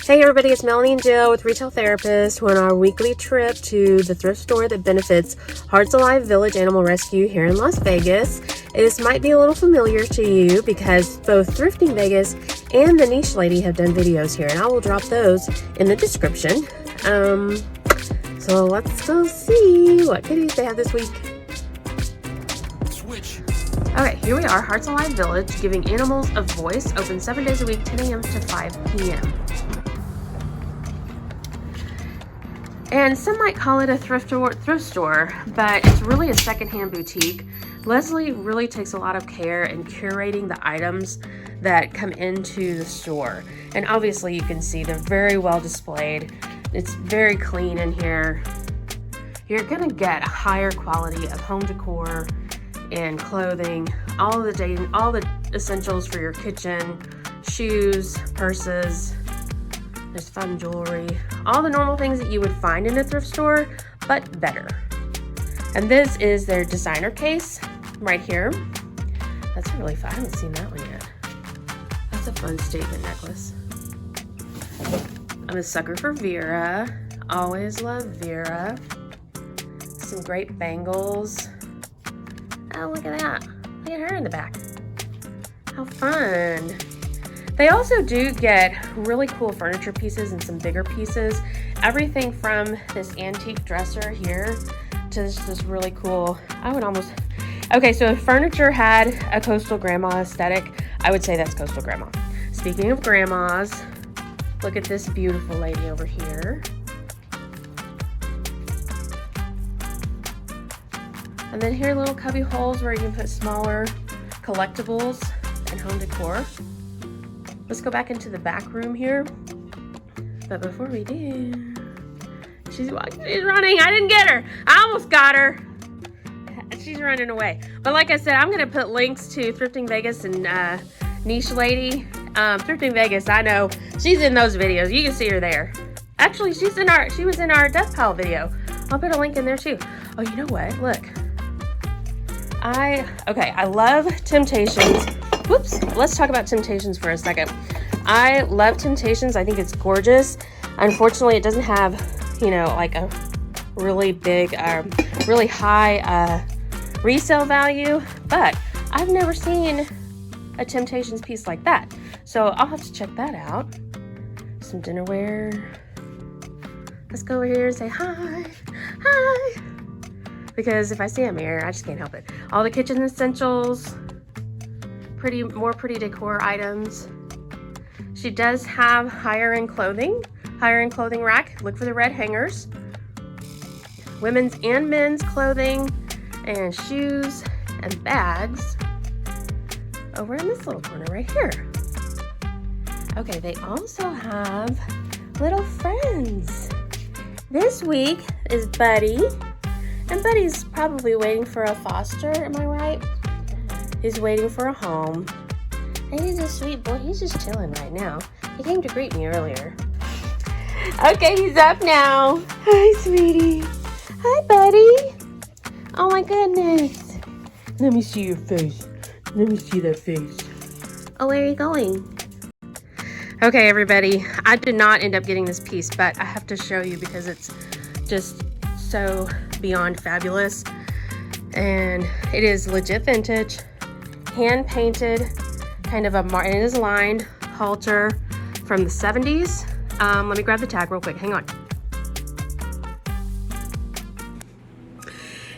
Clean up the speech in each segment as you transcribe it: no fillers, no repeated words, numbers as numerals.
Hey everybody, it's Melanie and Jill with Retail Therapist. We're on our weekly trip to the thrift store that benefits Hearts Alive Village Animal Rescue here in Las Vegas. This might be a little familiar to you because both Thrifting Vegas and the Niche Lady have done videos here, and I will drop those in the description. So let's go see what goodies they have this week. Okay, here we are, Hearts Alive Village, giving animals a voice, open 7 days a week, 10 a.m. to 5 p.m. And some might call it a thrift store, but it's really a secondhand boutique. Leslie really takes a lot of care in curating the items that come into the store. And obviously you can see they're very well displayed. It's very clean in here. You're gonna get a higher quality of home decor and clothing, all the essentials for your kitchen, shoes, purses. There's fun jewelry, all the normal things that you would find in a thrift store, but better. And this is their designer case right here. That's really fun. I haven't seen that one yet. That's a fun statement necklace. I'm a sucker for Vera. Always love Vera. Some great bangles. Oh, look at that. Look at her in the back. How fun. They also do get really cool furniture pieces and some bigger pieces. Everything from this antique dresser here to this really cool, okay, so if furniture had a coastal grandma aesthetic, I would say that's coastal grandma. Speaking of grandmas, look at this beautiful lady over here. And then here are little cubby holes where you can put smaller collectibles and home decor. Let's go back into the back room here. But before we do, she's running. I didn't get her. I almost got her. She's running away. But like I said, I'm gonna put links to Thrifting Vegas and Niche Lady. Thrifting Vegas, I know she's in those videos. You can see her there. Actually, she was in our Death Pile video. I'll put a link in there too. Oh, you know what? Look. I love Temptations. Whoops, let's talk about Temptations for a second. I love Temptations. I think it's gorgeous. Unfortunately, it doesn't have, like a really big, really high resale value, but I've never seen a Temptations piece like that. So I'll have to check that out. Some dinnerware. Let's go over here and say hi. Hi. Because if I see a mirror, I just can't help it. All the kitchen essentials. More pretty decor items. She does have higher end clothing rack. Look for the red hangers. Women's and men's clothing and shoes and bags over in this little corner right here. Okay, they also have little friends. This week is Buddy, and Buddy's probably waiting for a foster, am I right? He's waiting for a home. And he's a sweet boy. He's just chilling right now. He came to greet me earlier. Okay, he's up now. Hi, sweetie. Hi, buddy. Oh my goodness. Let me see your face. Let me see that face. Oh, where are you going? Okay, everybody. I did not end up getting this piece, but I have to show you because it's just so beyond fabulous. And it is legit vintage. Hand painted, and it is lined halter from the 70s. Let me grab the tag real quick. Hang on.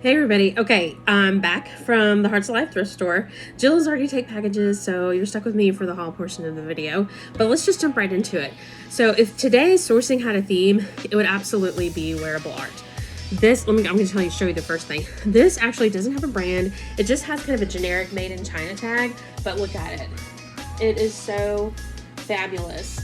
Hey everybody. Okay, I'm back from the Hearts Alive thrift store. Jill has already taken packages, so you're stuck with me for the haul portion of the video. But let's just jump right into it. So if today's sourcing had a theme, it would absolutely be wearable art. I'm going to show you the first thing. This actually doesn't have a brand. It just has kind of a generic made in China tag, but look at it. It is so fabulous.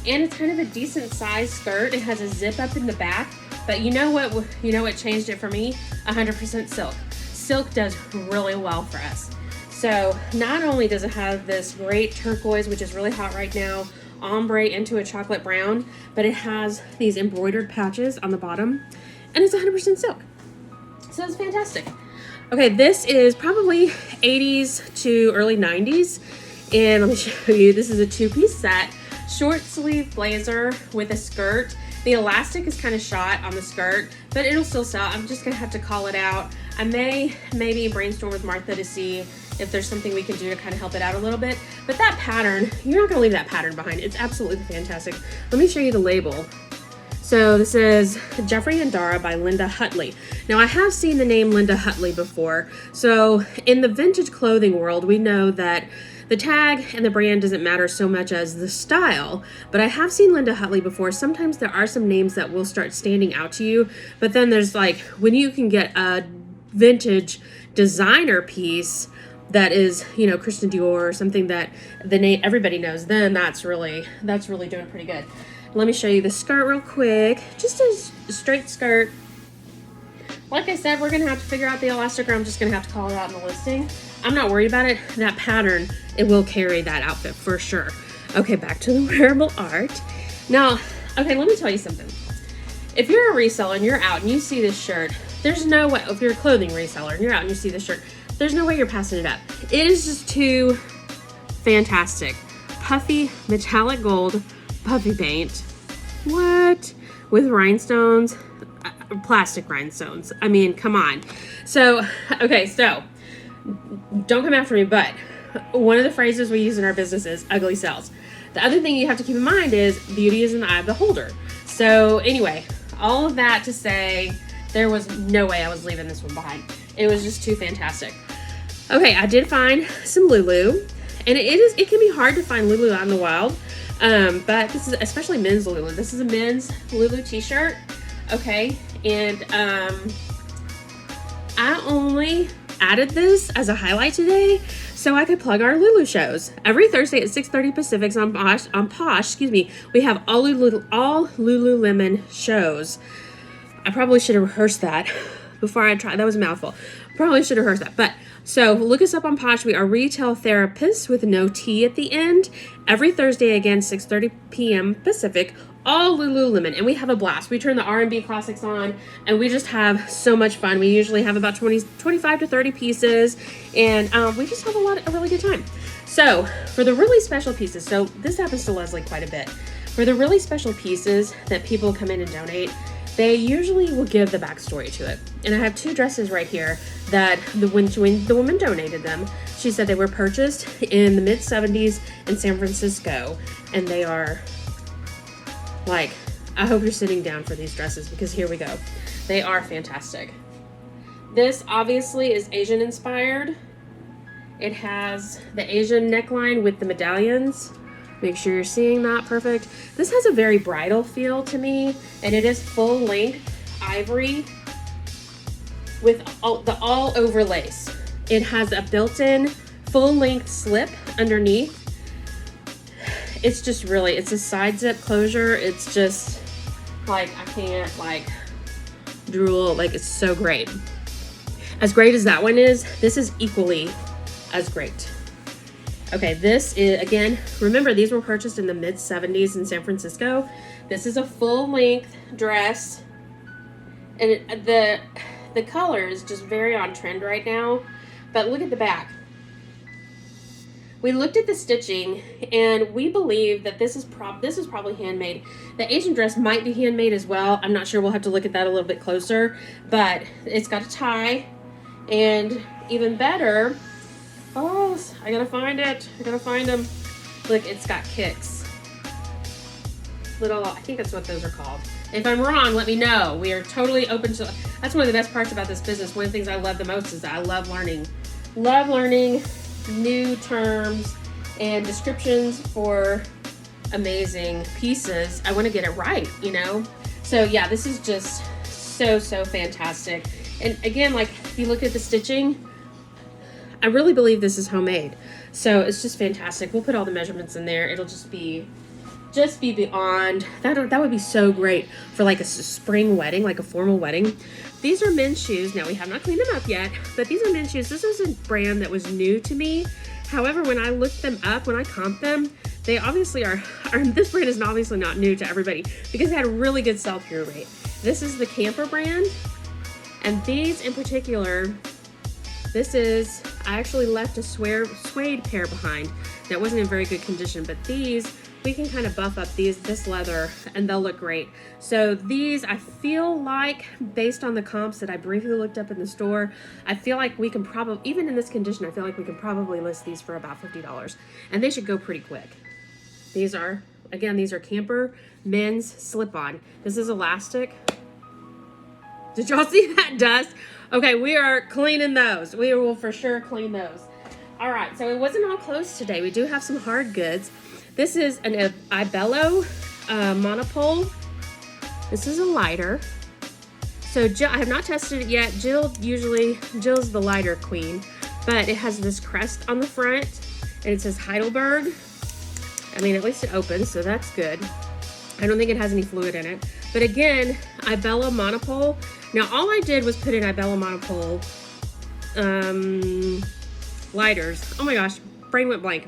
And it's kind of a decent size skirt. It has a zip up in the back, but you know what changed it for me? 100% silk. Silk does really well for us. So not only does it have this great turquoise, which is really hot right now, ombre into a chocolate brown, but it has these embroidered patches on the bottom. And it's 100% silk. So it's fantastic. Okay, this is probably 80s to early 90s. And let me show you, this is a two-piece set. short sleeve blazer with a skirt. The elastic is kind of shot on the skirt, but it'll still sell. I'm just gonna have to call it out. I may maybe brainstorm with Martha to see if there's something we can do to kind of help it out a little bit. But that pattern, you're not gonna leave that pattern behind. It's absolutely fantastic. Let me show you the label. So this is Jeffrey and Dara by Linda Hutley. Now I have seen the name Linda Hutley before. So in the vintage clothing world, we know that the tag and the brand doesn't matter so much as the style, but I have seen Linda Hutley before. Sometimes there are some names that will start standing out to you, but then there's like, when you can get a vintage designer piece that is, you know, Christian Dior or something that the name everybody knows, then that's really doing pretty good. Let me show you the skirt real quick. Just a straight skirt. Like I said, we're gonna have to figure out the elastic, or I'm just gonna have to call it out in the listing. I'm not worried about it. That pattern, it will carry that outfit for sure. Okay, back to the wearable art. Now, okay, let me tell you something. If you're a reseller and you're out and you see this shirt, there's no way, if you're a clothing reseller and you're out and you see this shirt, there's no way you're passing it up. It is just too fantastic. Puffy metallic gold puffy paint. What? With rhinestones, plastic rhinestones. I mean, come on. So, okay, so don't come after me, but one of the phrases we use in our business is ugly sells. The other thing you have to keep in mind is beauty is in the eye of the holder. So anyway, all of that to say, there was no way I was leaving this one behind. It was just too fantastic. Okay, I did find some Lulu, and it can be hard to find Lulu out in the wild, but this is especially men's Lulu. This is a men's Lulu t-shirt, okay, and I only added this as a highlight today so I could plug our Lulu shows. Every Thursday at 6:30 Pacific on Posh, we have all Lululemon shows. I probably should have rehearsed that before I tried. That was a mouthful. Probably should have rehearsed that. But so look us up on Posh. We are retail therapists with no T at the end. Every Thursday, again, 6:30 p.m. Pacific, all Lululemon. And we have a blast. We turn the R&B classics on and we just have so much fun. We usually have about 25 to 30 pieces, and we just have a really good time. So for the really special pieces, so this happens to Leslie quite a bit. For the really special pieces that people come in and donate, they usually will give the backstory to it. And I have two dresses right here that when the woman donated them, she said they were purchased in the mid-70s in San Francisco. And they are like, I hope you're sitting down for these dresses because here we go. They are fantastic. This obviously is Asian inspired. It has the Asian neckline with the medallions. Make sure you're seeing that perfect. This has a very bridal feel to me, and it is full length ivory with all over lace. It has a built-in full length slip underneath. It's just really, it's a side zip closure. It's just like, I can't like drool, like it's so great. As great as that one is, this is equally as great. Okay, this is, again, remember these were purchased in the mid-70s in San Francisco. This is a full-length dress, and the color is just very on trend right now. But look at the back. We looked at the stitching, and we believe that this is probably handmade. The Asian dress might be handmade as well. I'm not sure. We'll have to look at that a little bit closer. But it's got a tie, and even better. Oh, I gotta find it. I gotta find them. Look, it's got kicks. I think that's what those are called. If I'm wrong, let me know. We are totally open to, that's one of the best parts about this business. One of the things I love the most is that I love learning new terms and descriptions for amazing pieces. I want to get it right, you know? So yeah, this is just so fantastic. And again, like if you look at the stitching, I really believe this is homemade. So it's just fantastic. We'll put all the measurements in there. It'll just be beyond. That would be so great for like a spring wedding, like a formal wedding. These are men's shoes. Now we have not cleaned them up yet, but these are men's shoes. This is a brand that was new to me. However, when I looked them up, when I comped them, they obviously are this brand is obviously not new to everybody because it had a really good sell-through rate. This is the Camper brand, and these in particular, I actually left a suede pair behind that wasn't in very good condition, but these we can kind of buff up this leather and they'll look great. So these, I feel like, based on the comps that I briefly looked up in the store, I feel like we can probably, even in this condition, I feel like we can probably list these for about $50, and they should go pretty quick. These are, again, these are camper men's slip-on. This is elastic. Did y'all see that dust? Okay, we are cleaning those. We will for sure clean those. All right, so it wasn't all clothes today. We do have some hard goods. This is an Ibello monopole. This is a lighter. So Jill, I have not tested it yet. Jill's the lighter queen, but it has this crest on the front and it says Heidelberg. I mean, at least it opens, so that's good. I don't think it has any fluid in it. But again, Ibello monopole. Now, all I did was put in Ibello monopole lighters. Oh my gosh, brain went blank.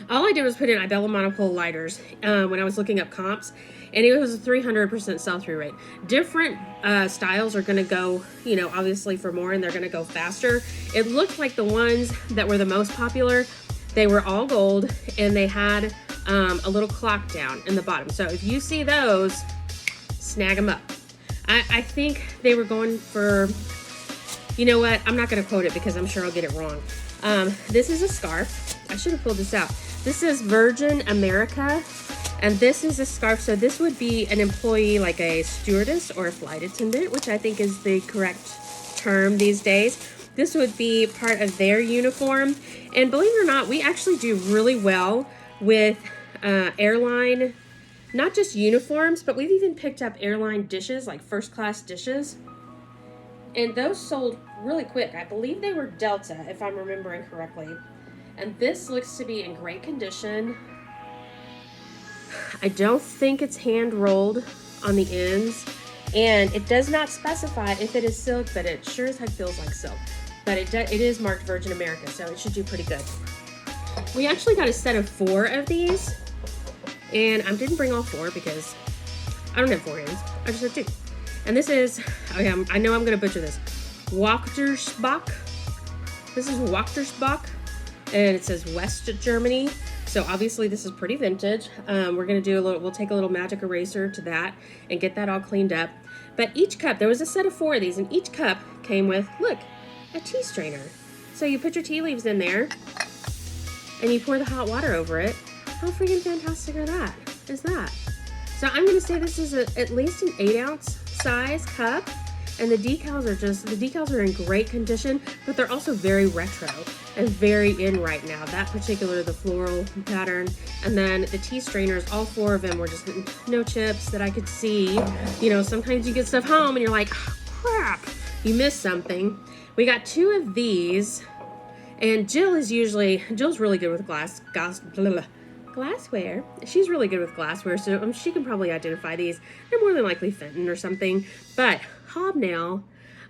All I did was put in Ibello monopole lighters when I was looking up comps, and it was a 300% sell-through rate. Different styles are going to go, you know, obviously for more, and they're going to go faster. It looked like the ones that were the most popular, they were all gold, and they had a little clock down in the bottom. So if you see those, snag them up. I think they were going for, you know what, I'm not going to quote it because I'm sure I'll get it wrong. This is a scarf. I should have pulled this out. This is Virgin America, and this is a scarf. So this would be an employee, like a stewardess or a flight attendant, which I think is the correct term these days. This would be part of their uniform. And believe it or not, we actually do really well with airline, not just uniforms, but we've even picked up airline dishes, like first class dishes. And those sold really quick. I believe they were Delta, if I'm remembering correctly. And this looks to be in great condition. I don't think it's hand rolled on the ends. And it does not specify if it is silk, but it sure as heck feels like silk. But it is marked Virgin America, so it should do pretty good. We actually got a set of 4 of these. And I didn't bring all 4 because I don't have 4 hands. I just have 2. And this is, okay, I know I'm going to butcher this. Wachtersbach. This is Wachtersbach. And it says West Germany. So obviously this is pretty vintage. We're going to do we'll take a little magic eraser to that and get that all cleaned up. But each cup, there was a set of 4 of these, and each cup came with, look, a tea strainer. So you put your tea leaves in there and you pour the hot water over it. How freaking fantastic is that? So I'm going to say this is at least an 8-ounce size cup, and the decals are in great condition, but they're also very retro and very in right now. That particular, the floral pattern, and then the tea strainers, all 4 of them were just no chips that I could see. You know, sometimes you get stuff home and you're like, oh, crap, you missed something. We got 2 of these, and Jill's really good with glassware. She's really good with glassware, so she can probably identify these. They're more than likely Fenton or something. But hobnail,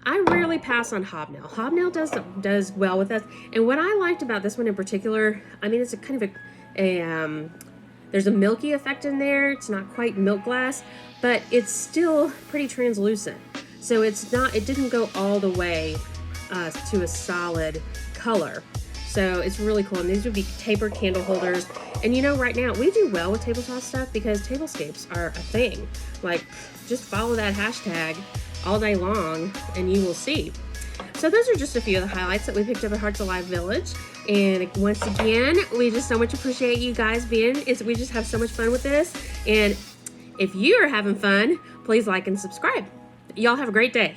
I rarely pass on hobnail. Hobnail does well with us. And what I liked about this one in particular, I mean, it's a kind of there's a milky effect in there. It's not quite milk glass, but it's still pretty translucent. So it didn't go all the way to a solid color. So it's really cool. And these would be tapered candle holders. And you know, right now we do well with tabletop stuff because tablescapes are a thing. Like, just follow that hashtag all day long and you will see. So those are just a few of the highlights that we picked up at Hearts Alive Village. And once again, we just so much appreciate you guys we just have so much fun with this. And if you're having fun, please like and subscribe. Y'all have a great day.